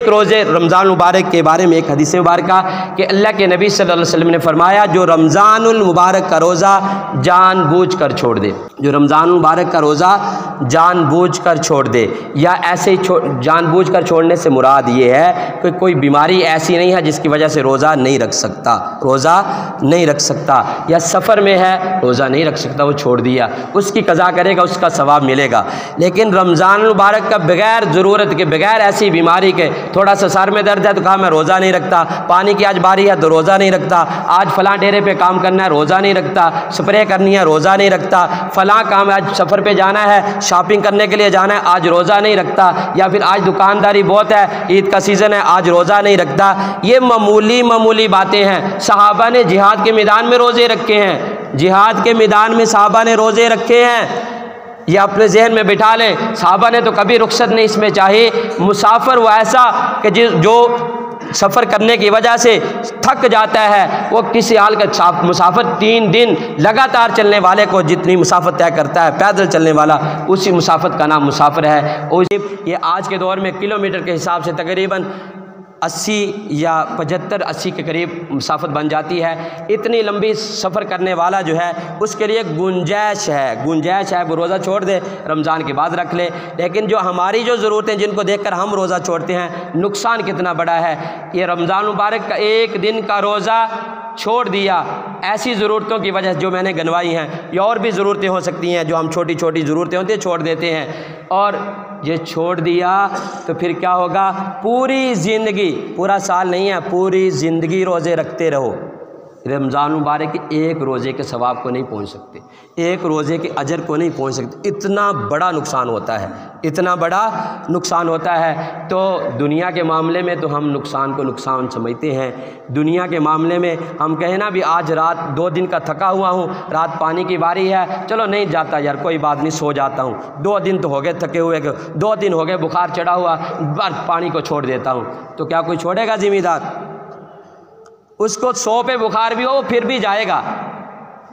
एक रोज़े रमज़ान मुबारक के बारे में एक हदीस मुबारक कि अल्लाह के नबी सल्लल्लाहु अलैहि वसल्लम ने फरमाया, जो रमज़ानुल मुबारक का रोज़ा जानबूझकर छोड़ दे, जो रमज़ान मुबारक का रोज़ा जानबूझकर छोड़ दे, या ऐसे ही जानबूझकर छोड़ने से मुराद ये है कि कोई बीमारी ऐसी नहीं है जिसकी वजह से रोज़ा नहीं रख सकता, रोज़ा नहीं रख सकता, या सफ़र में है रोज़ा नहीं रख सकता, वो छोड़ दिया, उसकी कज़ा करेगा, उसका सवाब मिलेगा। लेकिन रमज़ान मुबारक का बगैर ज़रूरत के, बगैर ऐसी बीमारी के, थोड़ा सा सर में दर्द है तो कहा मैं रोज़ा नहीं रखता, पानी की आज बारी है तो रोज़ा नहीं रखता, आज फ़लाँ डेरे पे काम करना है रोज़ा नहीं रखता, स्प्रे करनी है रोज़ा नहीं रखता, फ़लाँ काम आज सफ़र पे जाना है, शॉपिंग करने के लिए जाना है, आज रोज़ा नहीं रखता, या फिर आज दुकानदारी बहुत है, ईद का सीज़न है, आज रोज़ा नहीं रखता। ये मामूली बातें हैं। सहाबा ने जिहाद के मैदान में रोज़े रखे हैं, जिहाद के मैदान में सहाबा ने रोज़े रखे हैं, ये अपने जहन में बिठा लें। सहाबा ने तो कभी रुख्सत नहीं इसमें चाही। मुसाफिर वो ऐसा कि जो सफ़र करने की वजह से थक जाता है, वो किसी हाल का मुसाफिर 3 दिन लगातार चलने वाले को जितनी मुसाफत तय करता है पैदल चलने वाला, उसी मुसाफत का नाम मुसाफिर है। और ये आज के दौर में किलोमीटर के हिसाब से तकरीबन 80 या 75-80 के करीब मुसाफत बन जाती है। इतनी लंबी सफ़र करने वाला जो है उसके लिए गुंजाइश है वो रोज़ा छोड़ दे, रमज़ान के बाद रख ले। लेकिन जो हमारी जो ज़रूरतें जिनको देखकर हम रोज़ा छोड़ते हैं, नुकसान कितना बड़ा है। ये रमज़ान मुबारक का एक दिन का रोज़ा छोड़ दिया ऐसी ज़रूरतों की वजह से जो मैंने गिनवाई हैं, या और भी ज़रूरतें हो सकती हैं जो हम छोटी छोटी ज़रूरतें होती हैं छोड़ देते हैं, और ये छोड़ दिया तो फिर क्या होगा, पूरी ज़िंदगी, पूरा साल नहीं है, पूरी ज़िंदगी रोज़े रखते रहो, रमज़ान मुबारक के एक रोज़े के सवाब को नहीं पहुंच सकते, एक रोज़े के अजर को नहीं पहुंच सकते। इतना बड़ा नुकसान होता है, इतना बड़ा नुकसान होता है। तो दुनिया के मामले में तो हम नुकसान को नुकसान समझते हैं। दुनिया के मामले में हम कहें ना भी आज रात 2 दिन का थका हुआ हूँ, रात पानी की बारी है, चलो नहीं जाता यार, कोई बात नहीं, सो जाता हूँ। 2 दिन तो हो गए थके हुए, 2 दिन हो गए बुखार चढ़ा हुआ, बस पानी को छोड़ देता हूँ। तो क्या कोई छोड़ेगा ज़िम्मेदार? उसको 100 पे बुखार भी हो फिर भी जाएगा।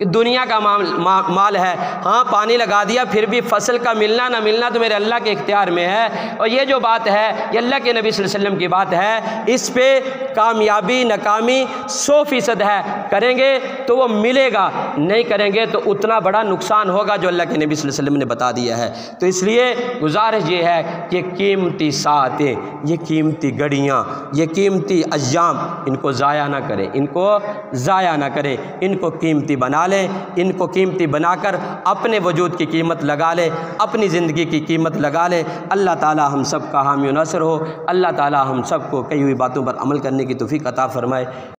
दुनिया का माल है, हाँ पानी लगा दिया, फिर भी फसल का मिलना ना मिलना तो मेरे अल्लाह के इख्तियार में है। और ये जो बात है ये अल्लाह के नबी सल्लल्लाहु अलैहि वसल्लम की बात है, इस पे कामयाबी नाकामी 100% है। करेंगे तो वो मिलेगा, नहीं करेंगे तो उतना बड़ा नुकसान होगा जो अल्लाह के नबी सल्लल्लाहु अलैहि वसल्लम ने बता दिया है। तो इसलिए गुजारिश ये है कि कीमती सातें, ये कीमती घड़ियाँ, ये कीमती अय्याम, इनको ज़ाया ना करें, इनको ज़ाया ना करें, इनको कीमती बना लें, इनको कीमती बनाकर अपने वजूद की कीमत लगा लें, अपनी ज़िंदगी की कीमत लगा लें। अल्लाह ताला हम सब का हामी नसर हो, अल्लाह ताला हम सब को कही हुई बातों पर अमल करने की तौफीक अता फरमाए।